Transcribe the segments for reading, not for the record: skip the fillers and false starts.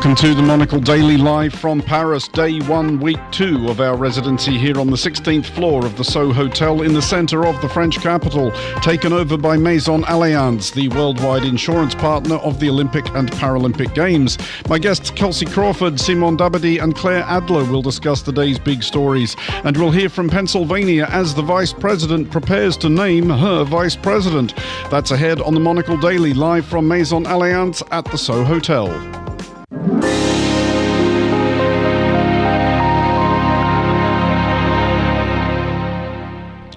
Welcome to the Monocle Daily live from Paris, day 1, week 2 of our residency here on the 16th floor of the Sceaux Hotel in the centre of the French capital, taken over by Maison Allianz, the worldwide insurance partner of the Olympic and Paralympic Games. My guests Kelsey Crawford, Simon Dabadi and Claire Adler will discuss the day's big stories, and we'll hear from Pennsylvania as the Vice President prepares to name her Vice President. That's ahead on the Monocle Daily live from Maison Allianz at the Sceaux Hotel.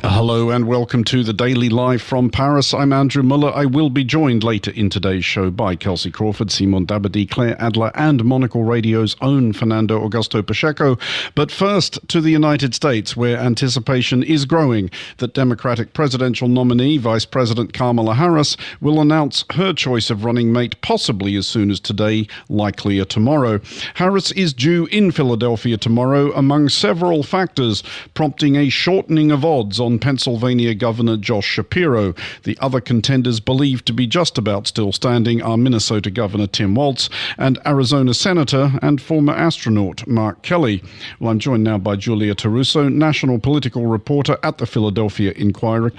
Hello and welcome to the Daily Live from Paris. I'm Andrew Muller. I will be joined later in today's show by Kelsey Crawford, Simon Dabadi, Claire Adler and Monocle Radio's own Fernando Augusto Pacheco. But first to the United States, where anticipation is growing that Democratic presidential nominee Vice President Kamala Harris will announce her choice of running mate possibly as soon as today, likelier tomorrow. Harris is due in Philadelphia tomorrow, among several factors prompting a shortening of odds on Pennsylvania Governor Josh Shapiro. The other contenders believed to be just about still standing are Minnesota Governor Tim Walz and Arizona Senator and former astronaut Mark Kelly. Well, I'm joined now by Julia Taruso, national political reporter at the Philadelphia Inquirer.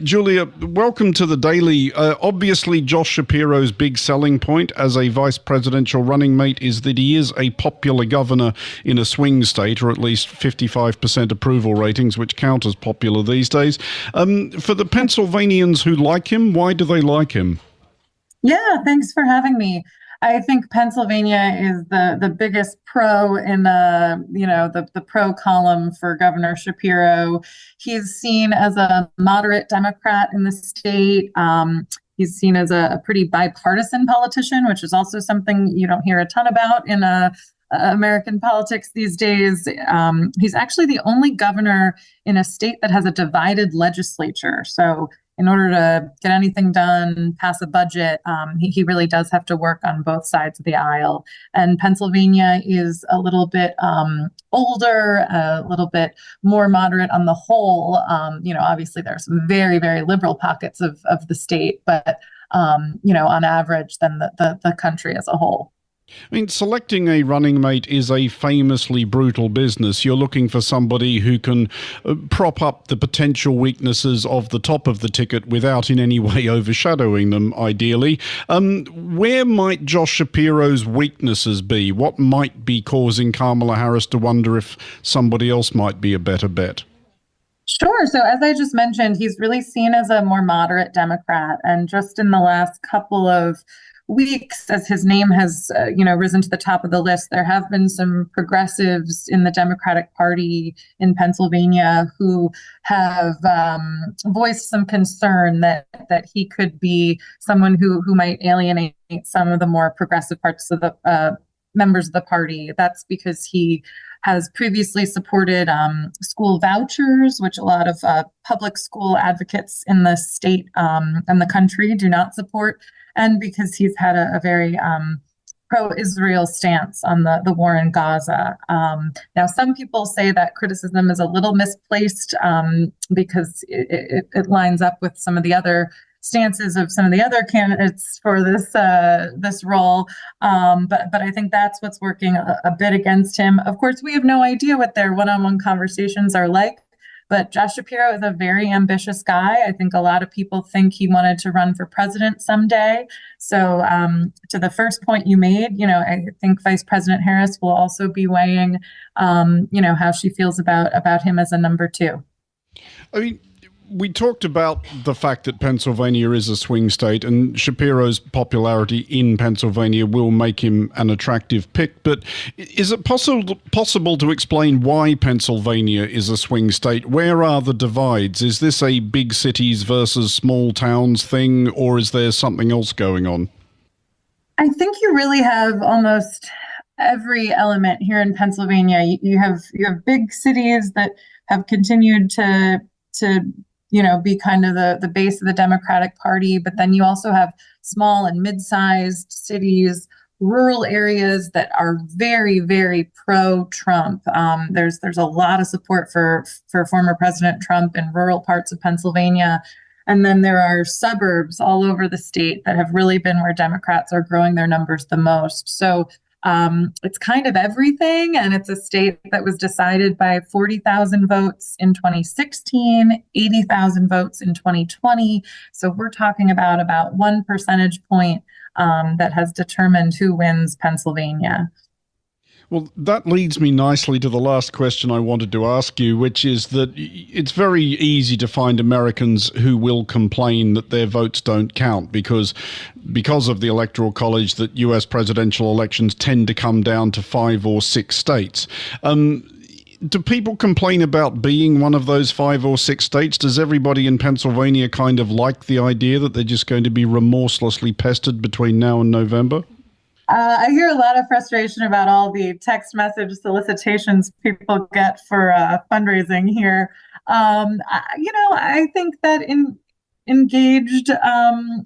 Julia, welcome to the Daily. Obviously, Josh Shapiro's big selling point as a vice presidential running mate is that he is a popular governor in a swing state, or at least 55% approval ratings, which count as popular these days. For the Pennsylvanians who like him, why do they like him? Yeah, thanks for having me. I think Pennsylvania is the biggest pro in the pro column for Governor Shapiro. He's seen as a moderate Democrat in the state. He's seen as a pretty bipartisan politician, which is also something you don't hear a ton about in American politics these days. He's actually the only governor in a state that has a divided legislature. So in order to get anything done, pass a budget, he really does have to work on both sides of the aisle. And Pennsylvania is a little bit older, a little bit more moderate on the whole. Obviously there's some very, very liberal pockets of the state, but on average than the country as a whole. I mean, selecting a running mate is a famously brutal business. You're looking for somebody who can prop up the potential weaknesses of the top of the ticket without in any way overshadowing them, ideally. Where might Josh Shapiro's weaknesses be? What might be causing Kamala Harris to wonder if somebody else might be a better bet? Sure. So as I just mentioned, he's really seen as a more moderate Democrat. And just in the last couple of weeks, as his name has risen to the top of the list, there have been some progressives in the Democratic Party in Pennsylvania who have voiced some concern that he could be someone who might alienate some of the more progressive parts of the members of the party. That's because he has previously supported school vouchers, which a lot of public school advocates in the state and the country do not support, and because he's had a very pro-Israel stance on the war in Gaza. Now, some people say that criticism is a little misplaced because it lines up with some of the other stances of some of the other candidates for this role. But I think that's what's working a bit against him. Of course, we have no idea what their one-on-one conversations are like, but Josh Shapiro is a very ambitious guy. I think a lot of people think he wanted to run for president someday. So to the first point you made, I think Vice President Harris will also be weighing, how she feels about him as a number two. I mean, we talked about the fact that Pennsylvania is a swing state and Shapiro's popularity in Pennsylvania will make him an attractive pick. But is it possible to explain why Pennsylvania is a swing state? Where are the divides? Is this a big cities versus small towns thing, or is there something else going on? I think you really have almost every element here in Pennsylvania. You have big cities that have continued to be kind of the base of the Democratic Party. But then you also have small and mid-sized cities, rural areas that are very, very pro-Trump. There's a lot of support for former President Trump in rural parts of Pennsylvania. And then there are suburbs all over the state that have really been where Democrats are growing their numbers the most. So It's kind of everything, and it's a state that was decided by 40,000 votes in 2016, 80,000 votes in 2020. So we're talking about 1 percentage point that has determined who wins Pennsylvania. Well, that leads me nicely to the last question I wanted to ask you, which is that it's very easy to find Americans who will complain that their votes don't count because of the Electoral College, that US presidential elections tend to come down to 5 or 6 states. Do people complain about being one of those 5 or 6 states? Does everybody in Pennsylvania kind of like the idea that they're just going to be remorselessly pestered between now and November? I hear a lot of frustration about all the text message solicitations people get for fundraising here. I think that engaged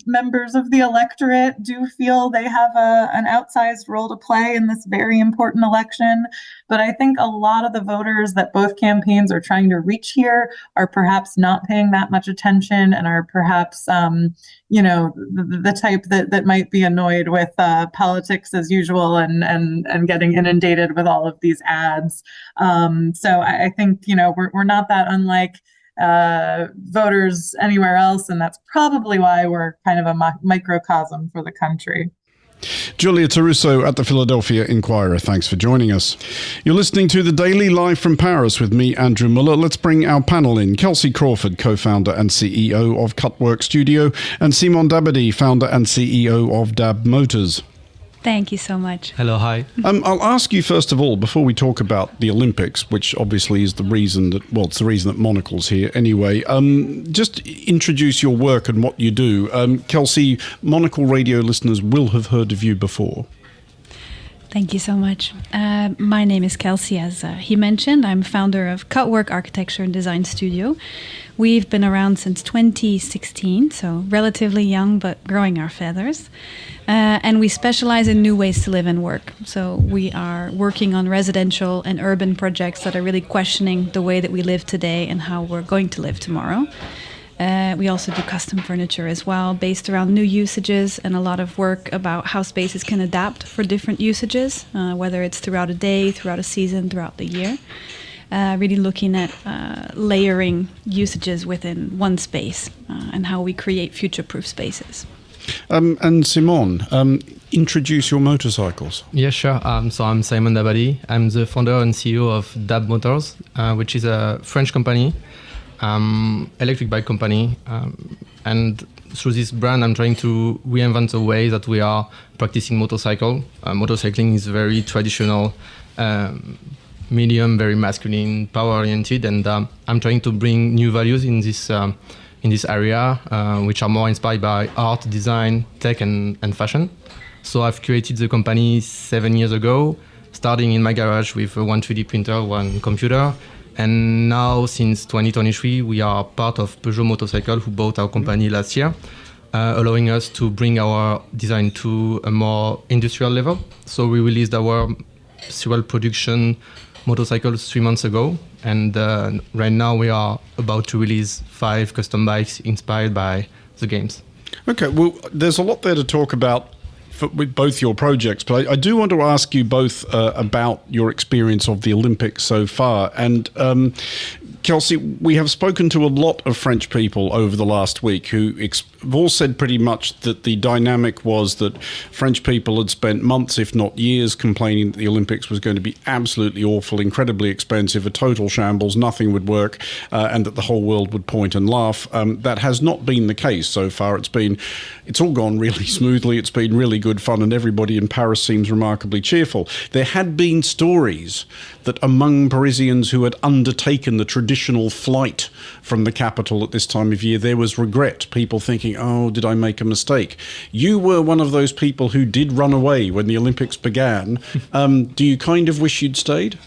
members of the electorate do feel they have an outsized role to play in this very important election. But I think a lot of the voters that both campaigns are trying to reach here are perhaps not paying that much attention and are perhaps, the type that might be annoyed with politics as usual and getting inundated with all of these ads. So I think, we're not that unlike voters anywhere else, and that's probably why we're kind of a microcosm for the country. Julia Taruso at the Philadelphia Inquirer, thanks for joining us. You're listening to The Daily live from Paris with me, Andrew Muller. Let's bring our panel in. Kelsey Crawford, co-founder and CEO of Cutwork Studio, and Simon Dabadi, founder and CEO of Dab Motors. Thank you so much. Hello, hi. I'll ask you first of all, before we talk about the Olympics, which obviously is the reason that, it's the reason that Monocle's here anyway, just introduce your work and what you do. Kelsey, Monocle Radio listeners will have heard of you before. Thank you so much. My name is Kelsey, as he mentioned. I'm founder of Cutwork Architecture and Design Studio. We've been around since 2016, so relatively young, but growing our feathers. And we specialize in new ways to live and work. So we are working on residential and urban projects that are really questioning the way that we live today and how we're going to live tomorrow. We also do custom furniture as well, based around new usages, and a lot of work about how spaces can adapt for different usages, whether it's throughout a day, throughout a season, throughout the year. Really looking at layering usages within one space and how we create future-proof spaces. And Simon, introduce your motorcycles. Yeah, sure. So I'm Simon Dabadi. I'm the founder and CEO of Dab Motors, which is a French company, electric bike company. And through this brand, I'm trying to reinvent the way that we are practicing motorcycle. Motorcycling is very traditional, medium, very masculine, power-oriented, and I'm trying to bring new values in this area, which are more inspired by art, design, tech, and fashion. So I've created the company 7 years ago, starting in my garage with one 3D printer, one computer. And now, since 2023, we are part of Peugeot Motorcycle, who bought our company last year, allowing us to bring our design to a more industrial level. So we released our serial production motorcycles 3 months ago, and right now we are about to release 5 custom bikes inspired by the games. Okay, well, there's a lot there to talk about with both your projects, but I do want to ask you both about your experience of the Olympics so far. And Kelsey, we have spoken to a lot of French people over the last week who have all said pretty much that the dynamic was that French people had spent months, if not years, complaining that the Olympics was going to be absolutely awful, incredibly expensive, a total shambles, nothing would work, and that the whole world would point and laugh. That has not been the case so far. It's all gone really smoothly. It's been really good fun, and everybody in Paris seems remarkably cheerful. There had been stories that among Parisians who had undertaken the traditional flight from the capital at this time of year, there was regret, people thinking, oh, did I make a mistake? You were one of those people who did run away when the Olympics began. Do you kind of wish you'd stayed?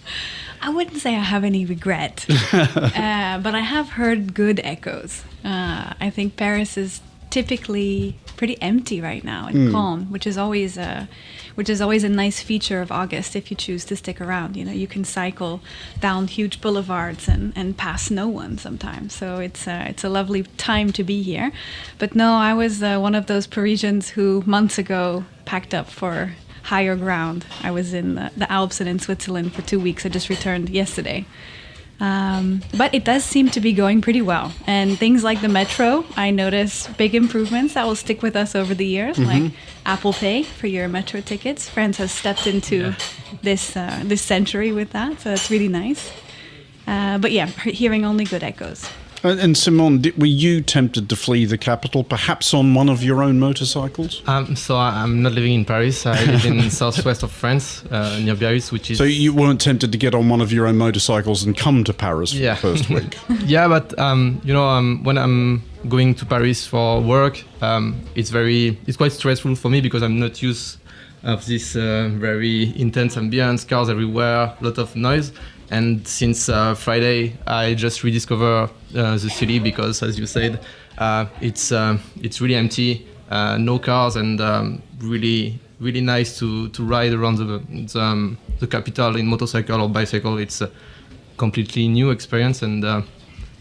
I wouldn't say I have any regret, but I have heard good echoes. I think Paris is typically pretty empty right now and calm, which is always a nice feature of August if you choose to stick around. You can cycle down huge boulevards and pass no one sometimes. So it's a lovely time to be here. But no, I was one of those Parisians who months ago packed up for higher ground. I was in the Alps and in Switzerland for 2 weeks. I just returned yesterday. But it does seem to be going pretty well. And things like the metro, I notice big improvements that will stick with us over the years, like Apple Pay for your metro tickets. France has stepped into this century with that, so that's really nice. But yeah, hearing only good echoes. And Simone, were you tempted to flee the capital, perhaps on one of your own motorcycles? So I'm not living in Paris. I live in southwest of France, near Biarritz, which is... So you weren't tempted to get on one of your own motorcycles and come to Paris for the first week? Yeah, but when I'm going to Paris for work, it's quite stressful for me because I'm not used of this very intense ambience, cars everywhere, a lot of noise. And since Friday, I just rediscover the city because, as you said, it's really empty, no cars, and really nice to ride around the capital in motorcycle or bicycle. It's a completely new experience and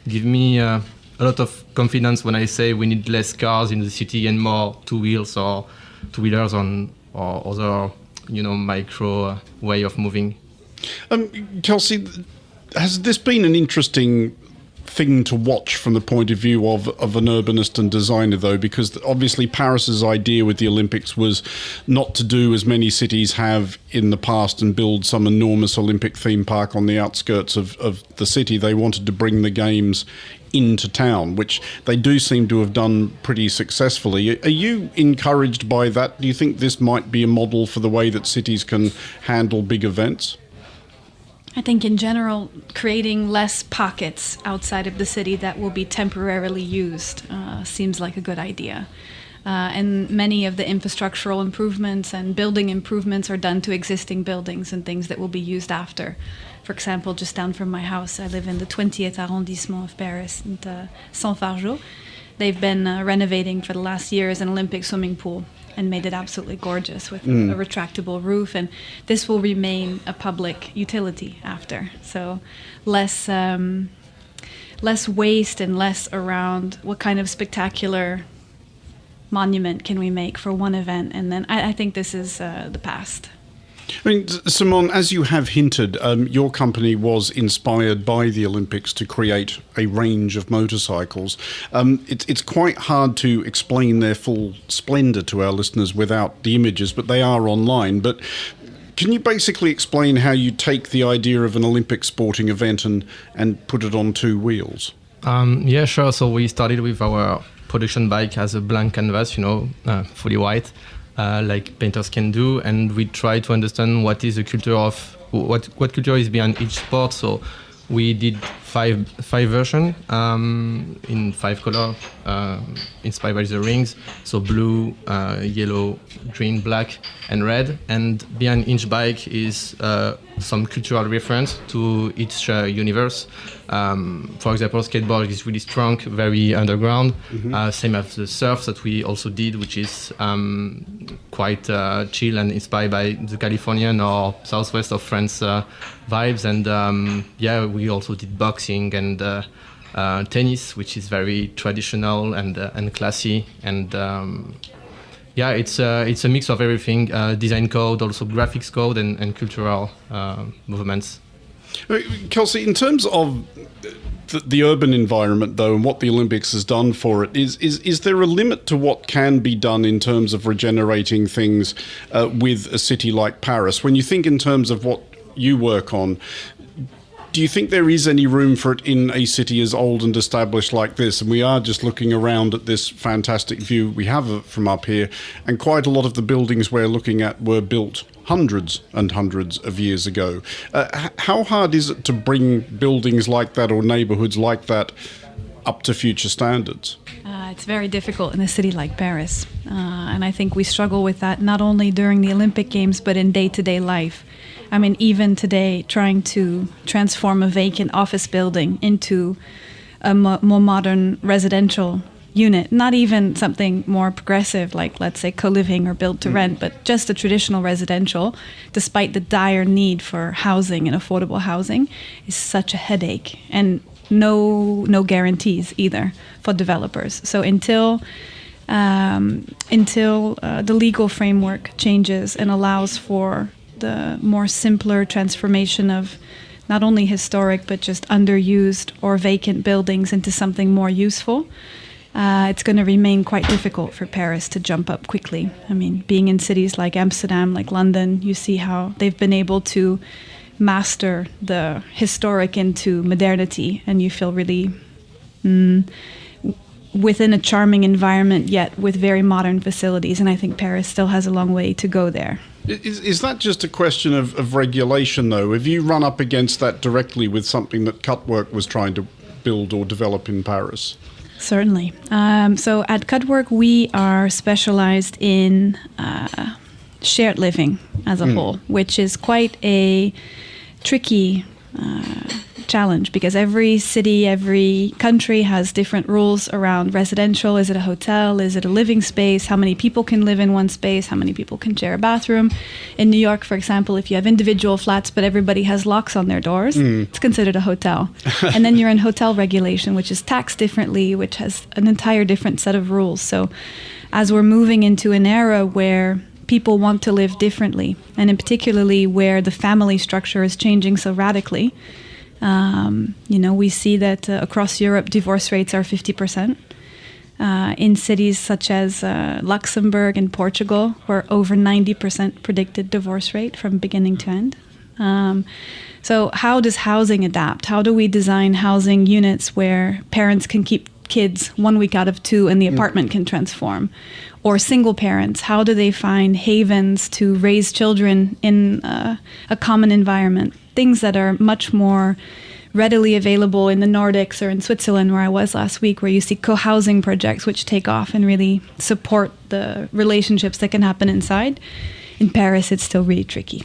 give me a lot of confidence when I say we need less cars in the city and more two-wheels or two-wheelers or other micro way of moving. Kelsey, has this been an interesting thing to watch from the point of view of an urbanist and designer, though? Because obviously Paris's idea with the Olympics was not to do as many cities have in the past and build some enormous Olympic theme park on the outskirts of the city. They wanted to bring the games into town, which they do seem to have done pretty successfully. Are you encouraged by that? Do you think this might be a model for the way that cities can handle big events? I think in general, creating less pockets outside of the city that will be temporarily used seems like a good idea. And many of the infrastructural improvements and building improvements are done to existing buildings and things that will be used after. For example, just down from my house, I live in the 20th arrondissement of Paris, in Saint-Fargeau. They've been renovating for the last years an Olympic swimming pool and made it absolutely gorgeous with a retractable roof. And this will remain a public utility after. So less waste and less around what kind of spectacular monument can we make for one event. And then I think this is the past. I mean, Simone, as you have hinted, your company was inspired by the Olympics to create a range of motorcycles. It's quite hard to explain their full splendour to our listeners without the images, but they are online. But can you basically explain how you take the idea of an Olympic sporting event and put it on two wheels? Yeah, sure. So we started with our production bike as a blank canvas, fully white. Like painters can do, and we try to understand what is the culture of what culture is behind each sport. So we did five versions in 5 colors, inspired by the rings. So blue, yellow, green, black, and red. And behind each bike is some cultural reference to each universe. For example, skateboard is really strong, very underground. Same as the surf that we also did, which is quite chill and inspired by the Californian or southwest of France vibes. And we also did boxing and tennis, which is very traditional and classy. And it's a mix of everything: design code, also graphics code, and cultural movements. Kelsey, in terms of the urban environment, though, and what the Olympics has done for it, is there a limit to what can be done in terms of regenerating things with a city like Paris? When you think in terms of what you work on, do you think there is any room for it in a city as old and established like this? And we are just looking around at this fantastic view we have from up here, and quite a lot of the buildings we're looking at were built hundreds and hundreds of years ago. How hard is it to bring buildings like that or neighborhoods like that up to future standards? It's very difficult in a city like Paris. And I think we struggle with that not only during the Olympic Games, but in day-to-day life. I mean, even today, trying to transform a vacant office building into a more modern residential unit, not even something more progressive like, let's say, co-living or build to rent, but just a traditional residential, despite the dire need for housing and affordable housing, is such a headache, and no guarantees either for developers. So until until the legal framework changes and allows for the more simpler transformation of not only historic but just underused or vacant buildings into something more useful. It's going to remain quite difficult for Paris to jump up quickly. I mean, being in cities like Amsterdam, like London, you see how they've been able to master the historic into modernity, and you feel really within a charming environment, yet with very modern facilities. And I think Paris still has a long way to go there. Is that just a question of regulation, though? Have you run up against that directly with something that Cutwork was trying to build or develop in Paris? Certainly. So at Cutwork, we are specialized in shared living as a whole, which is quite a tricky challenge because every city, every country has different rules around residential. Is it a hotel? Is it a living space? How many people can live in one space? How many people can share a bathroom? In New York, for example, if you have individual flats but everybody has locks on their doors, it's considered a hotel. And then you're in hotel regulation, which is taxed differently, which has an entire different set of rules. So as we're moving into an era where people want to live differently, and in particularly where the family structure is changing so radically, we see that across Europe, divorce rates are 50%. In cities such as Luxembourg and Portugal, where over 90% predicted divorce rate from beginning to end. So how does housing adapt? How do we design housing units where parents can keep kids 1 week out of 2 and the apartment can transform? Or single parents, how do they find havens to raise children in a common environment? Things that are much more readily available in the Nordics or in Switzerland, where I was last week, where you see co-housing projects which take off and really support the relationships that can happen inside. In Paris, it's still really tricky.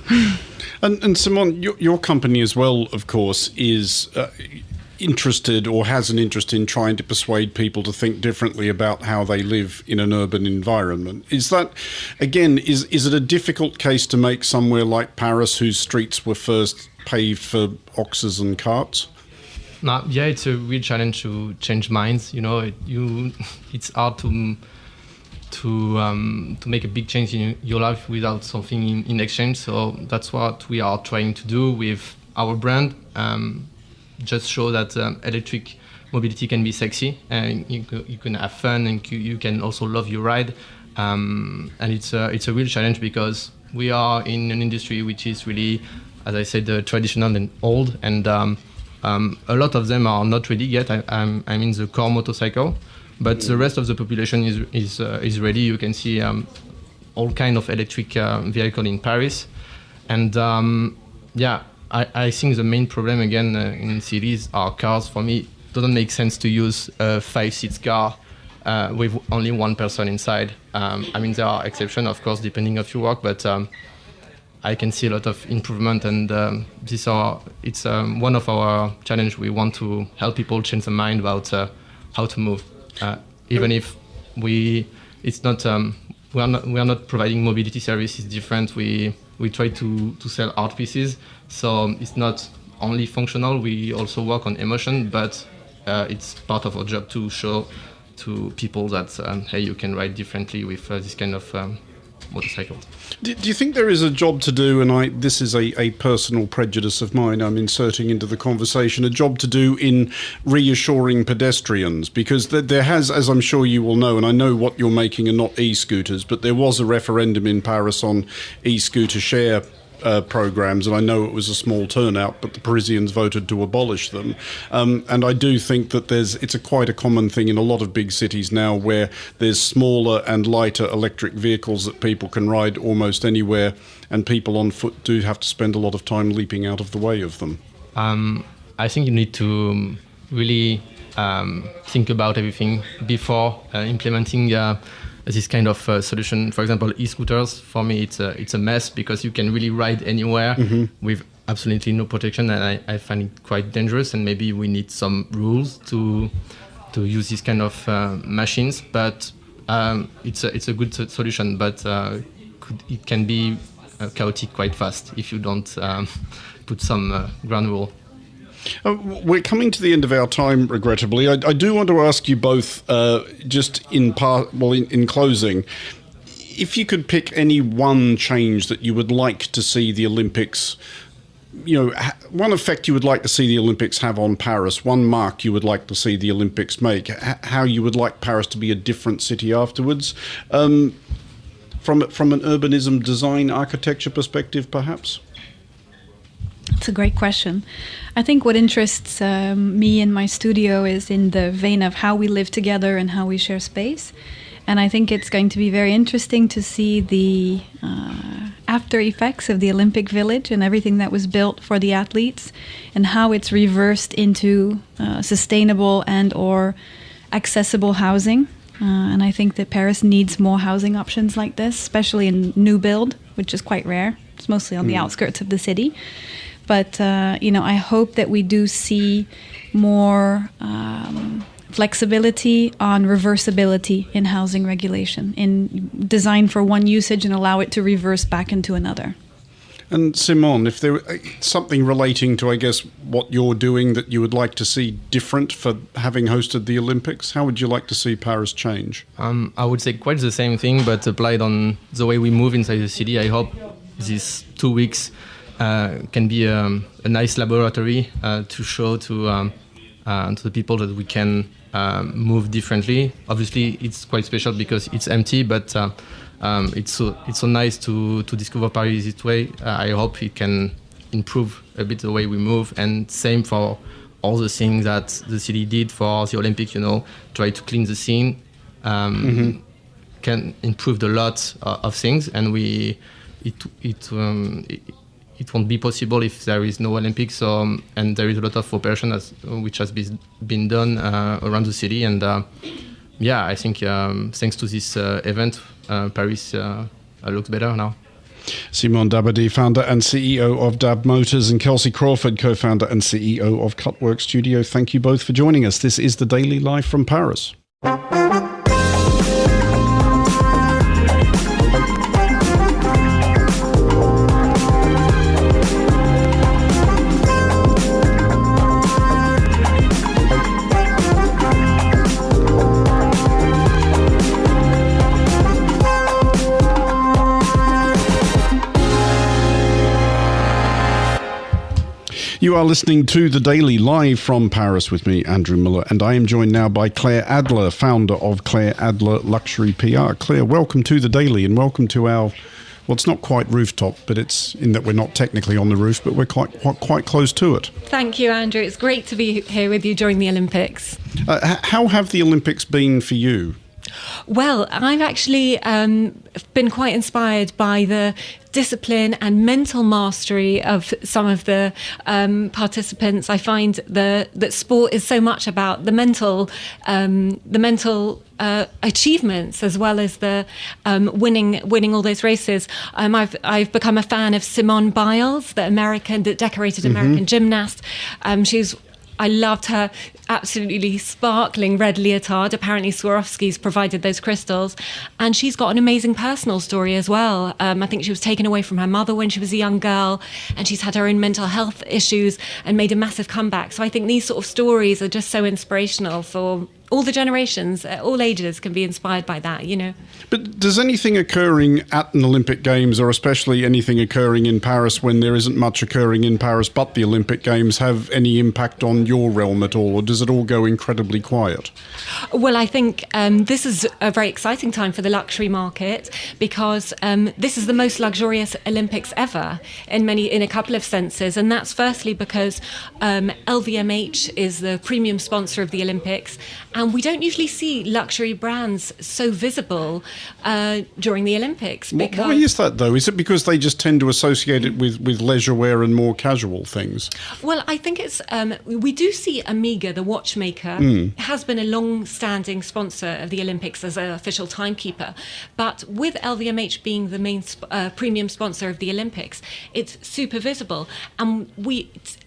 And Simone, your company as well, of course, is interested or has an interest in trying to persuade people to think differently about how they live in an urban environment. Is that, again, is it a difficult case to make somewhere like Paris, whose streets were first paved for oxes and carts? Yeah, it's a real challenge to change minds. It's hard to make a big change in your life without something in exchange. So that's what we are trying to do with our brand. Just show that electric mobility can be sexy, and you can have fun, and you can also love your ride. And it's a real challenge because we are in an industry which is really, as I said, traditional and old, and a lot of them are not ready yet. I'm in the core motorcycle, but the rest of the population is ready. You can see all kind of electric vehicle in Paris, and I think the main problem again in cities are cars. For me, it doesn't make sense to use a 5-seat car with only one person inside. There are exceptions, of course, depending on your work, but I can see a lot of improvement, and it's one of our challenge. We want to help people change their mind about how to move, even if we are not providing mobility services different. We try to sell art pieces, so it's not only functional. We also work on emotion, but it's part of our job to show to people that hey, you can ride differently with this kind of motorcycles. Do you think there is a job to do, and this is a personal prejudice of mine I'm inserting into the conversation, a job to do in reassuring pedestrians? Because there has, as I'm sure you will know, and I know what you're making are not e-scooters, but there was a referendum in Paris on e-scooter share programs, and I know it was a small turnout, but the Parisians voted to abolish them. And I do think that it's quite a common thing in a lot of big cities now, where there's smaller and lighter electric vehicles that people can ride almost anywhere, and people on foot do have to spend a lot of time leaping out of the way of them. I think you need to really think about everything before implementing this kind of solution. For example, e-scooters, for me, it's a mess because you can really ride anywhere with absolutely no protection, and I find it quite dangerous, and maybe we need some rules to use these kind of machines. But it's a good solution, but it can be chaotic quite fast if you don't put some ground rule. We're coming to the end of our time, regrettably. I do want to ask you both, just in closing, if you could pick any one change that you would like to see the Olympics, one effect you would like to see the Olympics have on Paris, one mark you would like to see the Olympics make, how you would like Paris to be a different city afterwards, from an urbanism, design, architecture perspective, perhaps? It's a great question. I think what interests me in my studio is in the vein of how we live together and how we share space. And I think it's going to be very interesting to see the after effects of the Olympic Village and everything that was built for the athletes and how it's reversed into sustainable and or accessible housing. And I think that Paris needs more housing options like this, especially in new build, which is quite rare. It's mostly on the outskirts of the city. But, I hope that we do see more flexibility on reversibility in housing regulation, in design for one usage and allow it to reverse back into another. And Simone, if there something relating to, I guess, what you're doing that you would like to see different for having hosted the Olympics, how would you like to see Paris change? I would say quite the same thing, but applied on the way we move inside the city. I hope these 2 weeks can be a nice laboratory to show to the people that we can move differently. Obviously, it's quite special because it's empty, but it's so nice to discover Paris this way. I hope it can improve a bit the way we move, and same for all the things that the city did for the Olympics. Try to clean the scene, can improve a lot of things, and it won't be possible if there is no Olympics. And there is a lot of operation which has been done around the city. And I think thanks to this event, Paris looks better now. Simone Dabadie, founder and CEO of Dab Motors, and Kelsey Crawford, co-founder and CEO of Cutwork Studio. Thank you both for joining us. This is the Daily Live from Paris. You are listening to The Daily Live from Paris with me, Andrew Muller, and I am joined now by Claire Adler, founder of Claire Adler Luxury PR. Claire, welcome to The Daily and welcome to our, well, it's not quite rooftop, but it's in that we're not technically on the roof, but we're quite close to it. Thank you, Andrew. It's great to be here with you during the Olympics. How have the Olympics been for you? Well, I've actually been quite inspired by the discipline and mental mastery of some of the participants. I find that sport is so much about the mental achievements as well as the winning all those races. I've become a fan of Simone Biles, the decorated American gymnast. I loved her absolutely sparkling red leotard. Apparently Swarovski's provided those crystals. And she's got an amazing personal story as well. I think she was taken away from her mother when she was a young girl, and she's had her own mental health issues and made a massive comeback. So I think these sort of stories are just so inspirational for all the generations, all ages can be inspired by that, But does anything occurring at an Olympic Games, or especially anything occurring in Paris when there isn't much occurring in Paris but the Olympic Games, have any impact on your realm at all, or does it all go incredibly quiet? Well, I think this is a very exciting time for the luxury market because this is the most luxurious Olympics ever in a couple of senses. And that's firstly because LVMH is the premium sponsor of the Olympics. And we don't usually see luxury brands so visible during the Olympics. Why is that, though? Is it because they just tend to associate it with leisure wear and more casual things? Well, I think it's... we do see Omega, the watchmaker, has been a long-standing sponsor of the Olympics as an official timekeeper. But with LVMH being the main premium sponsor of the Olympics, it's super visible. And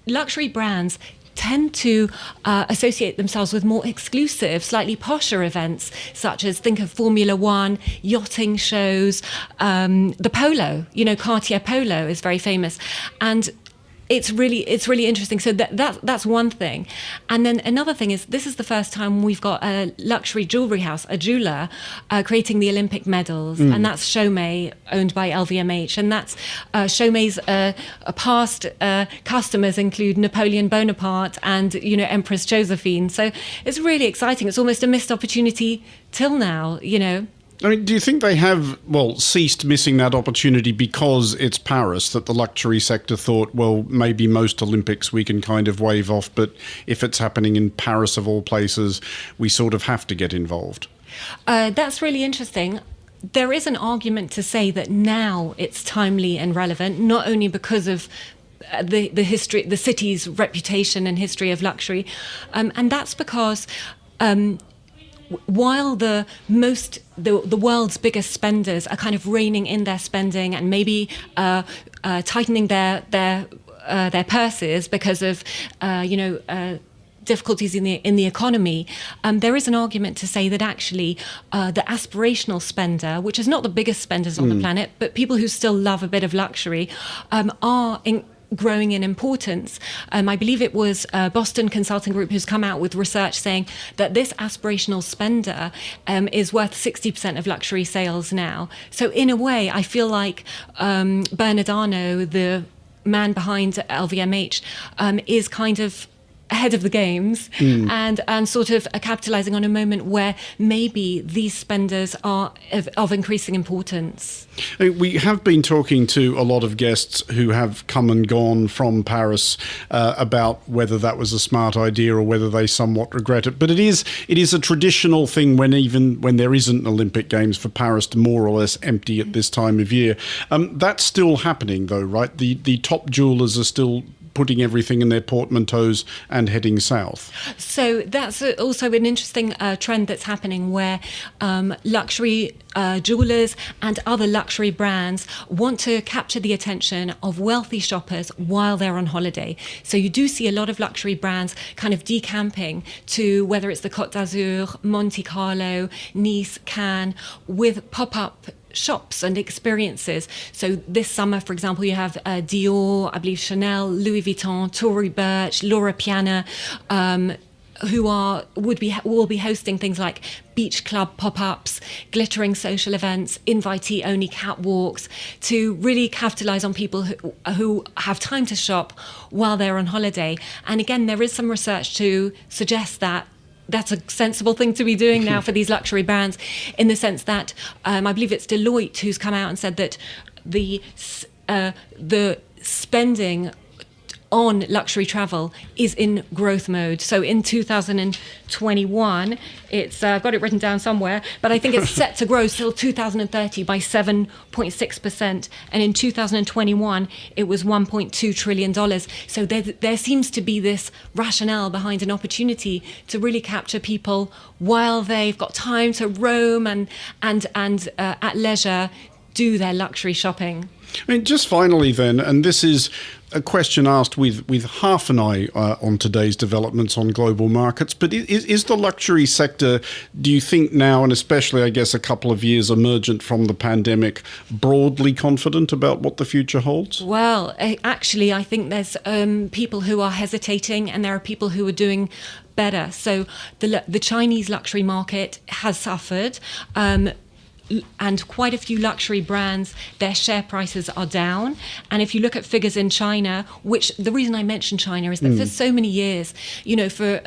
luxury brands tend to associate themselves with more exclusive, slightly posher events, such as think of Formula One, yachting shows, the polo, Cartier polo is very famous. And it's really interesting. So that's one thing. And then another thing is, this is the first time we've got a luxury jewelry house, a jeweler, creating the Olympic medals, and that's Chaumet, owned by LVMH. And that's Chaumet's past customers include Napoleon Bonaparte and Empress Josephine. So it's really exciting. It's almost a missed opportunity till now. I mean, do you think they have, ceased missing that opportunity because it's Paris, that the luxury sector thought, well, maybe most Olympics we can kind of wave off, but if it's happening in Paris of all places, we sort of have to get involved? That's really interesting. There is an argument to say that now it's timely and relevant, not only because of the history, the city's reputation and history of luxury, and that's because while the world's biggest spenders are kind of reining in their spending and maybe tightening their purses because of difficulties in the economy, there is an argument to say that actually the aspirational spender, which is not the biggest spenders on the planet, but people who still love a bit of luxury, are growing in importance. I believe it was Boston Consulting Group who's come out with research saying that this aspirational spender is worth 60% of luxury sales now. So in a way, I feel like Bernard Arnault, the man behind LVMH, is kind of ahead of the games and sort of capitalizing on a moment where maybe these spenders are of increasing importance. We have been talking to a lot of guests who have come and gone from Paris about whether that was a smart idea or whether they somewhat regret it. But it is a traditional thing when there isn't Olympic Games for Paris to more or less empty at this time of year. That's still happening though, right? The top jewelers are still putting everything in their portmanteaus and heading south. So that's also an interesting trend that's happening where luxury jewelers and other luxury brands want to capture the attention of wealthy shoppers while they're on holiday. So you do see a lot of luxury brands kind of decamping to whether it's the Côte d'Azur, Monte Carlo, Nice, Cannes, with pop-up shops and experiences. So this summer, for example, you have Dior, I believe Chanel, Louis Vuitton, Tory Burch, Laura Piana, who will be hosting things like beach club pop-ups, glittering social events, invitee-only catwalks, to really capitalize on people who have time to shop while they're on holiday. And again, there is some research to suggest that that's a sensible thing to be doing now for these luxury brands, in the sense that I believe it's Deloitte who's come out and said that the spending on luxury travel is in growth mode. So in 2021, I've got it written down somewhere, but I think it's set to grow till 2030 by 7.6%. And in 2021, it was $1.2 trillion. So there seems to be this rationale behind an opportunity to really capture people while they've got time to roam and at leisure do their luxury shopping. I mean, just finally then, and this is a question asked with half an eye on today's developments on global markets, but is the luxury sector, do you think now, and especially I guess a couple of years emergent from the pandemic, broadly confident about what the future holds? Well, actually, I think there's people who are hesitating and there are people who are doing better. So the Chinese luxury market has suffered. And quite a few luxury brands, their share prices are down. And if you look at figures in China, which the reason I mention China is that for so many years, for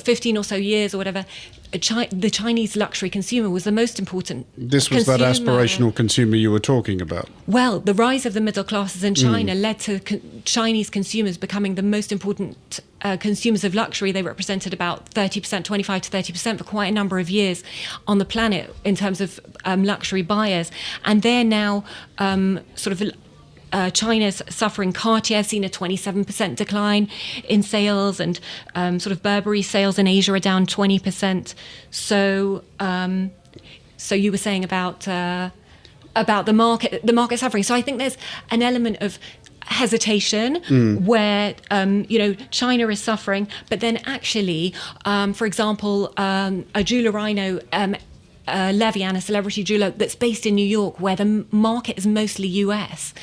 15 or so years or whatever, the Chinese luxury consumer was the most important This was consumer. that aspirational consumer you were talking about. Well, the rise of the middle classes in China led to Chinese consumers becoming the most important consumers of luxury. They represented about 30%, 25 to 30% for quite a number of years on the planet in terms of luxury buyers. And they're now China's suffering. Cartier's seen a 27% decline in sales, and sort of Burberry sales in Asia are down 20%. So you were saying about the market suffering. So I think there's an element of hesitation where China is suffering, but then actually, for example, a jeweler I know Levian, a celebrity jeweler that's based in New York, where the market is mostly US,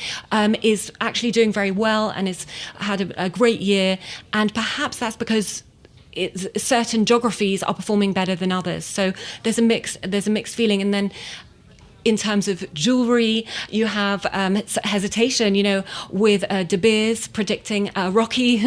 is actually doing very well and has had a great year. And perhaps that's because certain geographies are performing better than others. So there's a mixed feeling. And then in terms of jewelry, you have hesitation, with De Beers predicting rocky,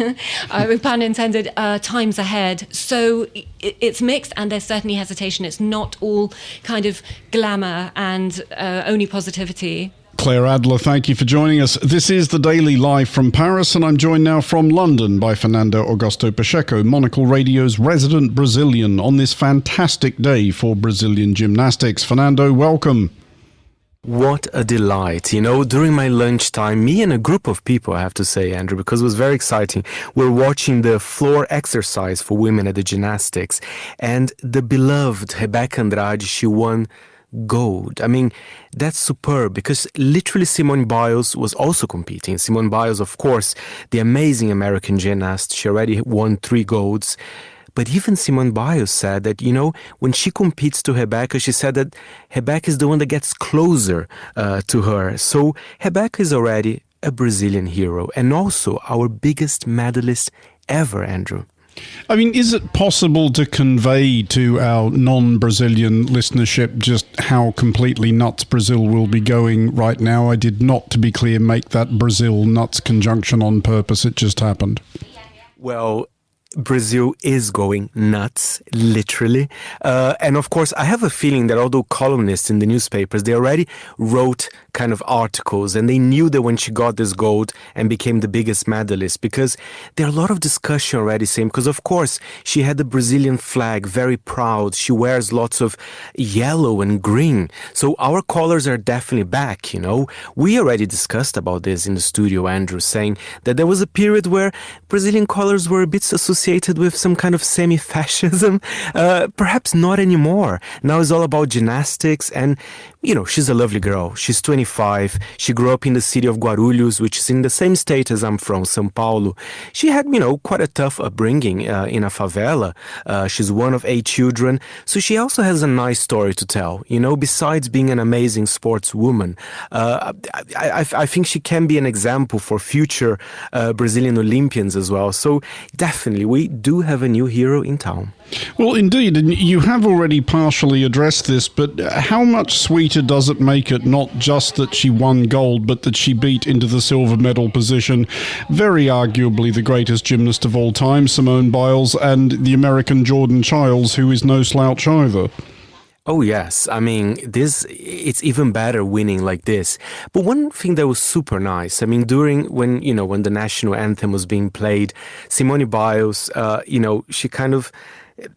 with pun intended, times ahead. So it's mixed, and there's certainly hesitation. It's not all kind of glamour and only positivity. Claire Adler, thank you for joining us. This is The Daily live from Paris, and I'm joined now from London by Fernando Augusto Pacheco, Monocle Radio's resident Brazilian, on this fantastic day for Brazilian gymnastics. Fernando, welcome. What a delight. During my lunchtime, me and a group of people, I have to say, Andrew, because it was very exciting, we're watching the floor exercise for women at the gymnastics. And the beloved Rebeca Andrade, she won gold. I mean, that's superb, because literally Simone Biles was also competing. Simone Biles, of course, the amazing American gymnast, she already won 3 golds. But even Simone Biles said that, when she competes to Rebeca, she said that Rebeca is the one that gets closer to her. So Rebeca is already a Brazilian hero, and also our biggest medalist ever, Andrew. I mean, is it possible to convey to our non-Brazilian listenership just how completely nuts Brazil will be going right now? I did not, to be clear, make that Brazil nuts conjunction on purpose. It just happened. Well, Brazil is going nuts, literally. And of course, I have a feeling that although columnists in the newspapers, they already wrote kind of articles, and they knew that when she got this gold and became the biggest medalist, because there are a lot of discussion already saying, because of course, she had the Brazilian flag, very proud. She wears lots of yellow and green. So our colors are definitely back, We already discussed about this in the studio, Andrew, saying that there was a period where Brazilian colors were a bit associated with some kind of semi-fascism. Perhaps not anymore. Now it's all about gymnastics, and she's a lovely girl. She's 25. She grew up in the city of Guarulhos, which is in the same state as I'm from, São Paulo. She had, quite a tough upbringing in a favela. She's one of 8 children. So she also has a nice story to tell. Besides being an amazing sportswoman, I think she can be an example for future Brazilian Olympians as well. So definitely, we do have a new hero in town. Well, indeed, and you have already partially addressed this, but how much sweeter does it make it not just that she won gold, but that she beat into the silver medal position very arguably the greatest gymnast of all time, Simone Biles, and the American Jordan Childs, who is no slouch either? Oh, yes. I mean, it's even better winning like this. But one thing that was super nice, I mean, when the national anthem was being played, Simone Biles, she kind of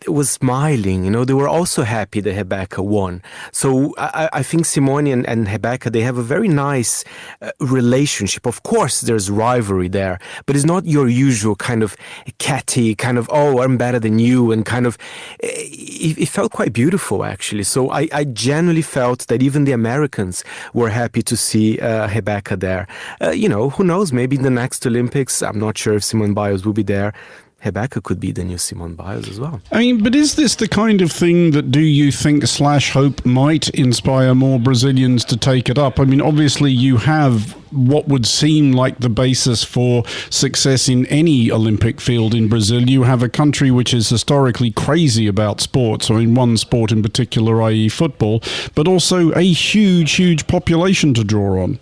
was smiling. They were also happy that Rebeca won. So I think Simone and Rebeca, they have a very nice relationship. Of course, there's rivalry there, but it's not your usual kind of catty, kind of, oh, I'm better than you, and kind of, it felt quite beautiful, actually. So I genuinely felt that even the Americans were happy to see Rebeca there. Who knows, maybe in the next Olympics, I'm not sure if Simone Biles will be there. Rebeca could be the new Simone Biles as well. I mean, but is this the kind of thing that do you think /hope might inspire more Brazilians to take it up? I mean, obviously you have what would seem like the basis for success in any Olympic field in Brazil. You have a country which is historically crazy about sports, I mean, one sport in particular, i.e. football, but also a huge, huge population to draw on.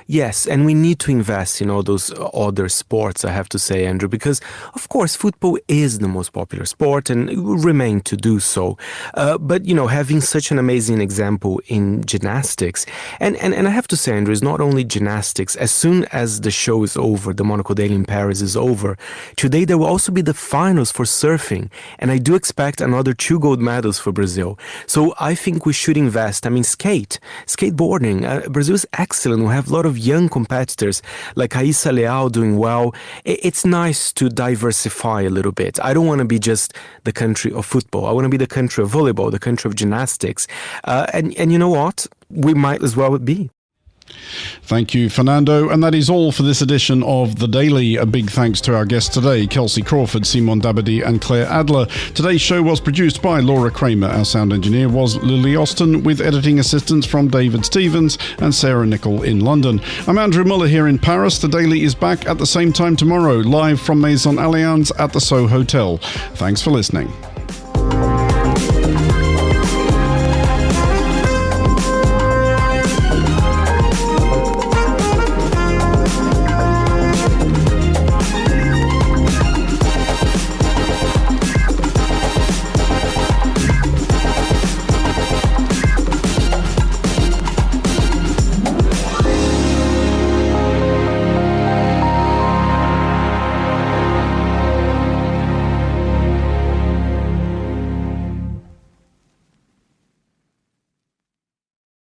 Yes, and we need to invest in all those other sports, I have to say, Andrew, because, of course, football is the most popular sport and it will remain to do so. But, having such an amazing example in gymnastics, and I have to say, Andrew, it's not only gymnastics. As soon as the show is over, the Monocle Daily in Paris is over, today there will also be the finals for surfing, and I do expect another 2 gold medals for Brazil. So I think we should invest. I mean, skateboarding. Brazil is excellent. We have a lot of young competitors like Raíssa Leal doing well. It's nice to diversify a little bit. I don't want to be just the country of football. I want to be the country of volleyball, the country of gymnastics. And you know what? We might as well be. Thank you, Fernando. And that is all for this edition of The Daily. A big thanks to our guests today, Kelsey Crawford, Simon Dabadi and Claire Adler. Today's show was produced by Laura Kramer. Our sound engineer was Lily Austin, with editing assistance from David Stevens and Sarah Nichol in London. I'm Andrew Muller here in Paris. The Daily is back at the same time tomorrow, live from Maison Allianz at the Soho Hotel. Thanks for listening.